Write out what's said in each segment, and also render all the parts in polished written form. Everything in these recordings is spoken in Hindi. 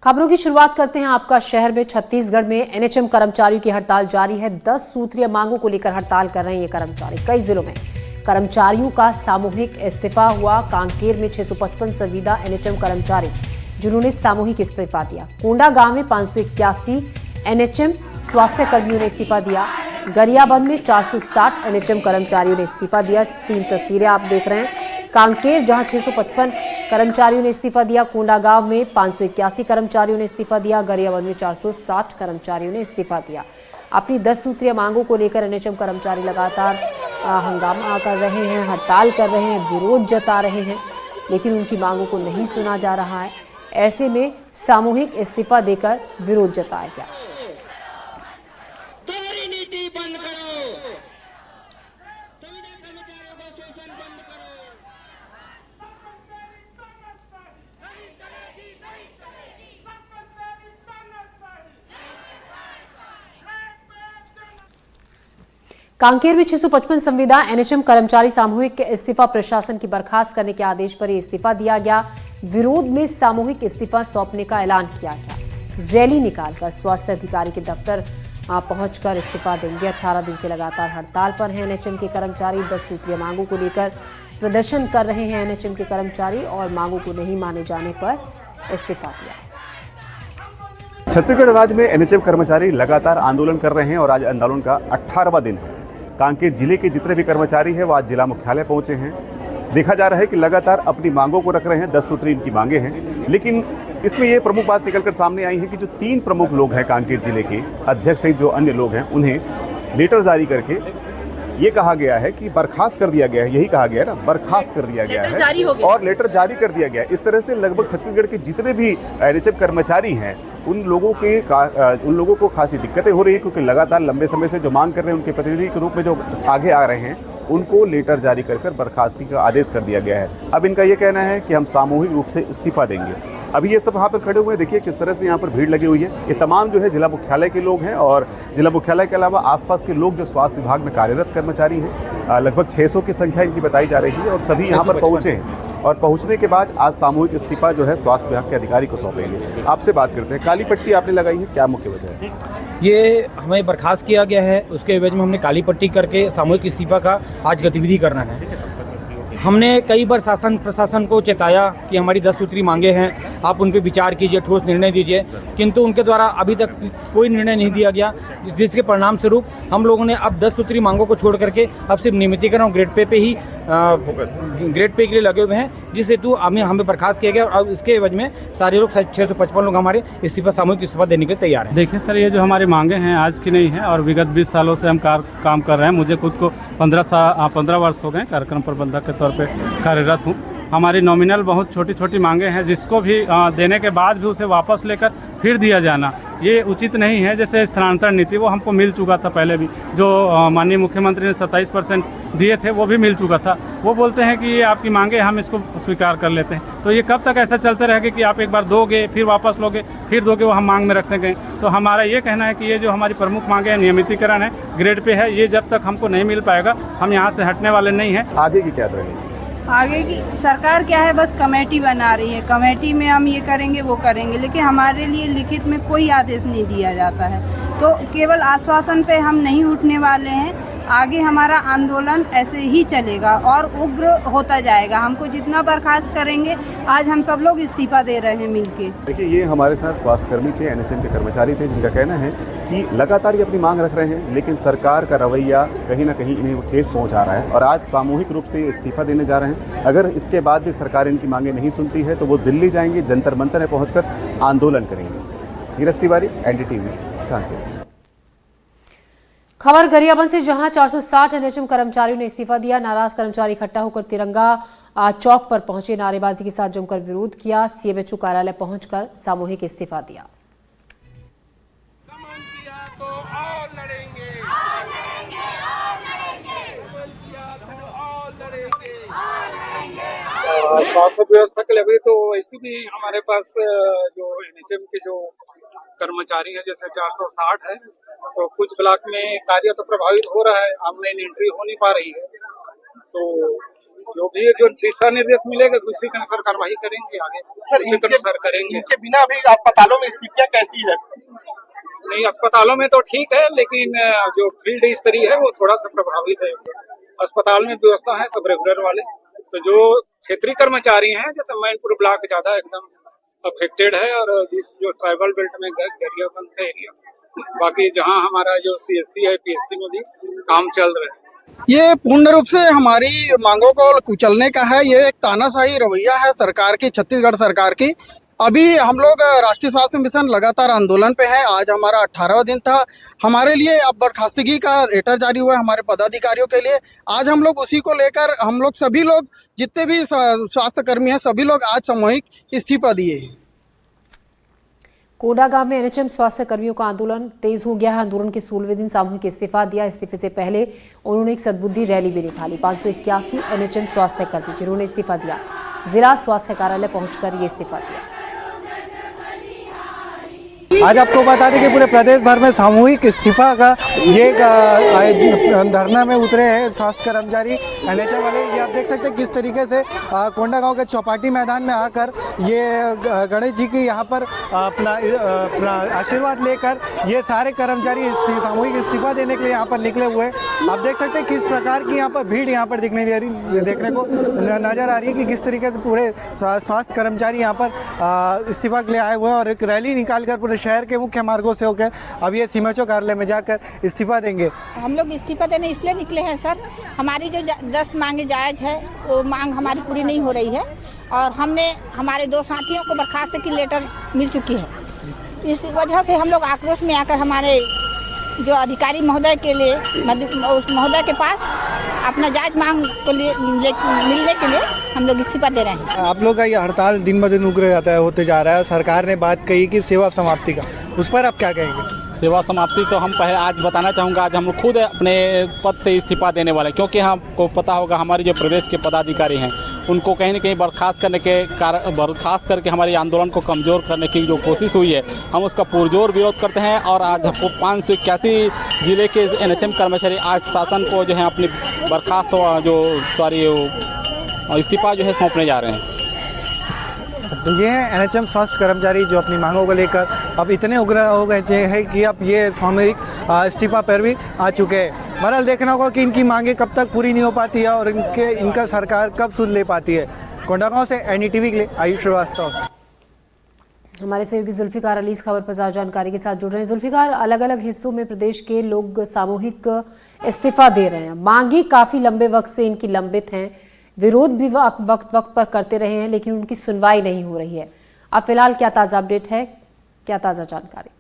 खबरों की शुरुआत करते हैं आपका शहर में। छत्तीसगढ़ में एनएचएम कर्मचारियों की हड़ताल जारी है। 10 सूत्रीय मांगों को लेकर हड़ताल कर रहे हैं ये कर्मचारी। कई जिलों में कर्मचारियों का सामूहिक इस्तीफा हुआ। कांकेर में 655 संविदा एनएचएम कर्मचारी जिन्होंने सामूहिक इस्तीफा दिया। कोंडागांव में 581 एनएचएम स्वास्थ्य कर्मियों ने इस्तीफा दिया। गरियाबंद में 460 एनएचएम कर्मचारियों ने इस्तीफा दिया। 3 तस्वीरें आप देख रहे हैं। कांकेर जहां 655 कर्मचारियों ने इस्तीफा दिया, कोंडागांव में 581 कर्मचारियों ने इस्तीफा दिया, गरियाबंद में 460 कर्मचारियों ने इस्तीफा दिया। अपनी 10 सूत्रीय मांगों को लेकर एनएचएम कर्मचारी लगातार हंगामा कर रहे हैं, हड़ताल कर रहे हैं, विरोध जता रहे हैं, लेकिन उनकी मांगों को नहीं सुना जा रहा है। ऐसे में सामूहिक इस्तीफा देकर विरोध जताया गया। नीति बंद करो, कर्मचारियों का शोषण बंद करो। कांकेर में 655 संविदा एनएचएम कर्मचारी सामूहिक इस्तीफा। प्रशासन की बर्खास्त करने के आदेश पर इस्तीफा दिया गया। विरोध में सामूहिक इस्तीफा सौंपने का ऐलान किया गया। रैली निकालकर स्वास्थ्य अधिकारी के दफ्तर पहुंचकर इस्तीफा देंगे। 18 दिन से लगातार हड़ताल पर हैं एनएचएम के कर्मचारी। 10 सूत्रीय मांगों को लेकर प्रदर्शन कर रहे हैं एनएचएम के कर्मचारी और मांगों को नहीं माने जाने पर इस्तीफा दिया। छत्तीसगढ़ राज्य में एनएचएम कर्मचारी लगातार आंदोलन कर रहे हैं और आज आंदोलन का 18वां दिन है। कांकेर जिले के जितने भी कर्मचारी हैं वो आज जिला मुख्यालय पहुंचे हैं। देखा जा रहा है कि लगातार अपनी मांगों को रख रहे हैं। 10 सूत्री इनकी मांगे हैं, लेकिन इसमें ये प्रमुख बात निकलकर सामने आई है कि जो 3 प्रमुख लोग हैं कांकेर जिले के अध्यक्ष सहित जो अन्य लोग हैं, उन्हें लेटर जारी करके ये कहा गया है कि बर्खास्त कर दिया गया है। यही कहा गया है ना, बर्खास्त कर दिया गया है और लेटर जारी कर दिया गया है। इस तरह से लगभग छत्तीसगढ़ के जितने भी एनएचएम कर्मचारी हैं उन लोगों को खासी दिक्कतें हो रही है, क्योंकि लगातार लंबे समय से जो मांग कर रहे हैं उनके प्रतिनिधि के रूप में जो आगे आ रहे हैं उनको लेटर जारी कर बर्खास्ती का आदेश कर दिया गया है। अब इनका ये कहना है कि हम सामूहिक रूप से इस्तीफा देंगे। अभी ये सब यहाँ पर खड़े हुए हैं, देखिए किस तरह से यहाँ पर भीड़ लगी हुई है। ये तमाम जो है जिला मुख्यालय के लोग हैं और जिला मुख्यालय के अलावा आसपास के लोग जो स्वास्थ्य विभाग में कार्यरत कर्मचारी हैं, लगभग 600 की संख्या इनकी बताई जा रही है और सभी यहाँ पर पहुँचे हैं। और पहुँचने के बाद आज सामूहिक इस्तीफा जो है स्वास्थ्य विभाग के अधिकारी को सौंपेंगे। आपसे बात करते हैं। काली पट्टी आपने लगाई है, क्या मुख्य वजह है? ये हमें बर्खास्त किया गया है, उसके एवज में हमने काली पट्टी करके सामूहिक इस्तीफा का आज गतिविधि करना है। हमने कई बार शासन प्रशासन को चेताया कि हमारी 10 सूत्री मांगे हैं, आप उन पर विचार कीजिए, ठोस निर्णय दीजिए, किंतु उनके द्वारा अभी तक कोई निर्णय नहीं दिया गया, जिसके परिणाम स्वरूप हम लोगों ने अब 10 सूत्री मांगों को छोड़ करके अब सिर्फ नियमितीकरण और ग्रेड पे ही ग्रेड पे के लिए लगे हुए हैं, जिस हेतु हमें बर्खास्त किया गया। और अब इसके एवज में सारे लोग 655 लोग हमारे इस्तीफा सामूहिक इस्तीफा देने के लिए तैयार हैं। देखिए सर, ये जो हमारी मांगे हैं आज की नहीं है और विगत 20 सालों से हम काम कर रहे हैं। मुझे खुद को 15 वर्ष हो गए कार्यक्रम प्रबंधक के तौर पे कार्यरत हूँ। हमारी नॉमिनल बहुत छोटी छोटी मांगे हैं, जिसको भी देने के बाद भी उसे वापस लेकर फिर दिया जाना ये उचित नहीं है। जैसे स्थानांतरण नीति वो हमको मिल चुका था पहले भी, जो माननीय मुख्यमंत्री ने 27% दिए थे वो भी मिल चुका था। वो बोलते हैं कि ये आपकी मांगे, हम इसको स्वीकार कर लेते हैं। तो ये कब तक ऐसा चलते रहेगा कि आप एक बार दोगे फिर वापस लोगे फिर दोगे, वो हम मांग में रखते गए। तो हमारा ये कहना है कि ये जो हमारी प्रमुख मांगे हैं, नियमितीकरण है, ग्रेड पे है, ये जब तक हमको नहीं मिल पाएगा हम यहाँ से हटने वाले नहीं हैं। आगे की क्या रहेगी? आगे की सरकार क्या है, बस कमेटी बना रही है, कमेटी में हम ये करेंगे वो करेंगे, लेकिन हमारे लिए लिखित में कोई आदेश नहीं दिया जाता है। तो केवल आश्वासन पे हम नहीं उठने वाले हैं। आगे हमारा आंदोलन ऐसे ही चलेगा और उग्र होता जाएगा। हमको जितना बर्खास्त करेंगे, आज हम सब लोग इस्तीफा दे रहे हैं मिलके। देखिए, ये हमारे साथ स्वास्थ्यकर्मी थे, एनएचएम के कर्मचारी थे, जिनका कहना है कि लगातार ये अपनी मांग रख रहे हैं, लेकिन सरकार का रवैया कहीं ना कहीं इन्हें ठेस पहुंचा रहा है और आज सामूहिक रूप से इस्तीफा देने जा रहे हैं। अगर इसके बाद भी सरकार इनकी मांगे नहीं सुनती है तो वो दिल्ली जाएंगे, जंतर मंतर में पहुंचकर आंदोलन करेंगे। नीरज तिवारी, एनडीटीवी, कांकेर। खबर गरियाबंद से, जहां 460 एनएचएम कर्मचारियों ने इस्तीफा दिया। नाराज कर्मचारी इकट्ठा होकर तिरंगा चौक पर पहुंचे, नारेबाजी के साथ जमकर विरोध किया। सीएमएचओ कार्यालय पहुंचकर सामूहिक इस्तीफा दिया। स्वास्थ्य व्यवस्था के लिए तो वैसे भी हमारे पास जो एनएचएम के जो कर्मचारी है, जैसे 460 है, तो कुछ ब्लॉक में कार्य तो प्रभावित हो रहा है, ऑनलाइन एंट्री हो नहीं पा रही है। तो जो भी जो दिशा निर्देश मिलेगा उसी के अनुसार कार्रवाई करेंगे आगे, उसी के अनुसार करेंगे। इनके बिना अभी अस्पतालों में स्थितियाँ कैसी है? नहीं, अस्पतालों में तो ठीक है, लेकिन जो फील्ड स्तरीय है वो थोड़ा सा प्रभावित है। अस्पताल में व्यवस्था है सब रेगुलर वाले, तो जो क्षेत्रीय कर्मचारी हैं जैसे मैनपुर ब्लॉक ज्यादा एकदम अफेक्टेड है, और जिस जो ट्राइबल बेल्ट में एरिया बनता एरिया, बाकी जहां हमारा जो सीएससी है पीएससी में भी काम चल रहा है। ये पूर्ण रूप से हमारी मांगों को कुचलने का है। ये एक तानाशाही रवैया है सरकार की, छत्तीसगढ़ सरकार की। अभी हम लोग राष्ट्रीय स्वास्थ्य मिशन लगातार आंदोलन पे है। आज हमारा 18वां दिन था। हमारे लिए अब बर्खास्तगी का लेटर जारी हुआ है हमारे पदाधिकारियों के लिए। आज हम लोग उसी को लेकर हम लोग सभी लोग जितने भी स्वास्थ्य कर्मी हैं सभी लोग आज सामूहिक इस्तीफा दिए हैं। कोडागांव में एनएचएम स्वास्थ्य कर्मियों का आंदोलन तेज हो गया है। आंदोलन के 16वें दिन सामूहिक इस्तीफा दिया। इस्तीफे से पहले उन्होंने एक सद्बुद्धि रैली भी निकाली। 581 एनएचएम स्वास्थ्य कर्मी जिन्होंने इस्तीफा दिया, जिला स्वास्थ्य कार्यालय पहुंचकर ये इस्तीफा दिया। आज आपको बता दें कि पूरे प्रदेश भर में सामूहिक इस्तीफा का ये धरना में उतरे हैं स्वास्थ्य कर्मचारी एनएचएम वाले। ये आप देख सकते हैं किस तरीके से कोंडागांव के चौपाटी मैदान में आकर ये गणेश जी की यहाँ पर अपना आशीर्वाद लेकर ये सारे कर्मचारी सामूहिक इस्तीफा देने के लिए यहाँ पर निकले हुए हैं। आप देख सकते हैं किस प्रकार की यहाँ पर भीड़ यहाँ पर देखने को नज़र आ रही है कि किस तरीके से पूरे स्वास्थ्य कर्मचारी यहाँ पर इस्तीफा के लिए आए हुए हैं और एक रैली निकाल कर पूरे शहर के मुख्य मार्गों से होकर अब ये सीएमएचओ कार्यालय में जाकर इस्तीफा देंगे। हम लोग इस्तीफा देने इसलिए निकले हैं सर, हमारी जो 10 मांगे जायज़ है वो मांग हमारी पूरी नहीं हो रही है और हमने हमारे 2 साथियों को बर्खास्त की लेटर मिल चुकी है। इस वजह से हम लोग आक्रोश में आकर हमारे जो अधिकारी महोदय के लिए उस महोदय के पास अपना जायज मांग को मिलने के लिए हम लोग इस्तीफा दे रहे हैं। आप लोग का ये हड़ताल दिन ब दिन उग्र जाता है, होते जा रहा है। सरकार ने बात कही कि सेवा समाप्ति का, उस पर आप क्या कहेंगे? सेवा समाप्ति तो हम पहले आज बताना चाहूँगा, आज हम लोग खुद अपने पद से इस्तीफा देने वाले हैं, क्योंकि हमको पता होगा हमारे जो प्रदेश के पदाधिकारी हैं उनको कहीं न कहीं बर्खास्त करके हमारे आंदोलन को कमज़ोर करने की जो कोशिश हुई है हम उसका पुरजोर विरोध करते हैं। और आज हमको 581 जिले के एनएचएम कर्मचारी आज शासन को जो है अपनी बर्खास्त इस्तीफा जो है सौंपने जा रहे हैं। तो ये है एनएचएम स्वास्थ्य कर्मचारी जो अपनी मांगों को लेकर अब इतने उग्र हो गए हैं कि अब ये सामूहिक इस्तीफा पर भी आ चुके हैं। बहरहाल देखना होगा कि इनकी मांगे कब तक पूरी नहीं हो पाती है और इनका सरकार कब सुन ले पाती है। कोंडागांव से एनडीटीवी के लिए आयुष श्रीवास्तव। हमारे सहयोगी जुल्फिकार अली इस खबर पर ज्यादा जानकारी के साथ जुड़ रहे हैं। जुल्फिकार, अलग अलग हिस्सों में प्रदेश के लोग सामूहिक इस्तीफा दे रहे हैं। मांगी काफी लंबे वक्त से इनकी लंबित हैं, विरोध भी वक्त पर करते रहे हैं, लेकिन उनकी सुनवाई नहीं हो रही है। अब फिलहाल क्या ताज़ा अपडेट है, क्या ताज़ा जानकारी?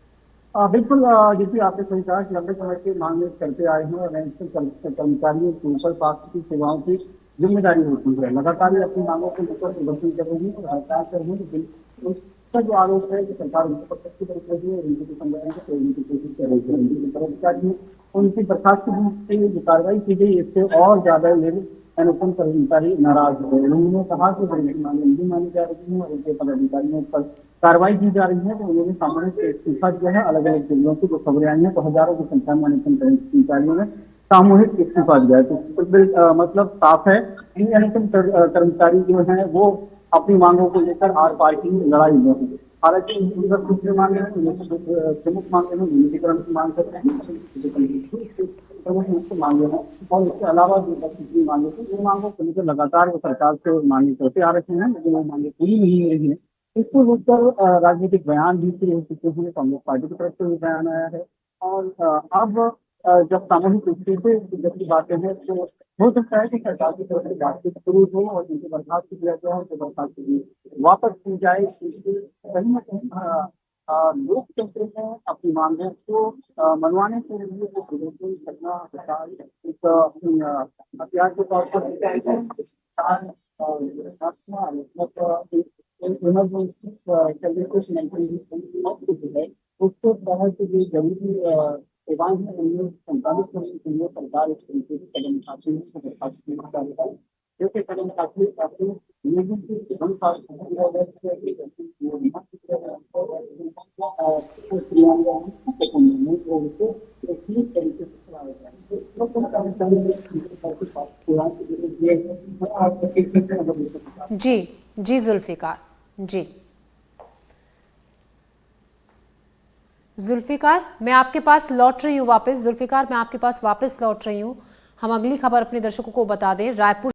बिल्कुल, जैसे आपने सही कहा कि लंबे समय से मांग करते आए हैं और कर्मचारियों के ऊपर स्वास्थ्य की सेवाओं की जिम्मेदारी होती है। लगातार अपनी मांगों को लेकर प्रदर्शन कर रही है और हड़ताल कर रही है। उसका जो आरोप है कि सरकार उनको प्रत्यक्ष कर रही है, उनको समझाने की कोशिश कर रही है। कर्मचारी उनकी बर्खास्तगी की जो कार्रवाई की गई इससे और ज्यादा एनएचएम कर्मचारी नाराज हो गए। उन्होंने कहा कि बड़ी मांगे नहीं मानी जा रही है और उनके पदाधिकारियों पर कार्रवाई की जा रही है। तो उन्होंने सामूहिक इस्तीफा दिया है। अलग अलग जिलों से जो खबरें आई हैं तो हजारों की संख्या में एनएचएम कर्मचारियों ने सामूहिक इस्तीफा दिया है। तो मतलब साफ है कि एनएचएम कर्मचारी जो है वो अपनी मांगों को लेकर आर पार की लड़ाई में है। हालांकि दूसरे मांगे हैं, प्रमुख मांगे हैं, निजीकरण की मांग करते हैं, प्रमुख मांगे हैं और इसके अलावा जो दूसरी मांगे थे इन मांगों को लेकर लगातार वो सरकार से मांगे करते आ रहे हैं, लेकिन वो मांगे पूरी नहीं हो रही है। इसको लेकर राजनीतिक बयान भी शुरू हो चुके हैं। कांग्रेस पार्टी की तरफ से भी बयान आया है और अब जब सामूहिक इस्तीफे की बातें हैं तो हो सकता है कि सरकार की तरफ से बातचीत शुरू हो और जिनसे बर्खास्त किया गया है तो बर्खास्त वापस की जाए। कहीं ना कहीं लोकतंत्र में अपनी मांगों को मनवाने के लिए प्रदर्शन करना हथियार के तौर पर उसको तहत जो जरूरी सेवाएं हैं उनमें संचालित करने के लिए सरकार इस तरीके से कदम उठाती है जो कि कदम उठाती है लेकिन ठीक तरीके से जी जी जुल्फिकार, जी जुल्फिकार, मैं आपके पास लौट रही हूँ वापस। जुल्फिकार, मैं आपके पास वापस लौट रही हूँ। हम अगली खबर अपने दर्शकों को बता दें। रायपुर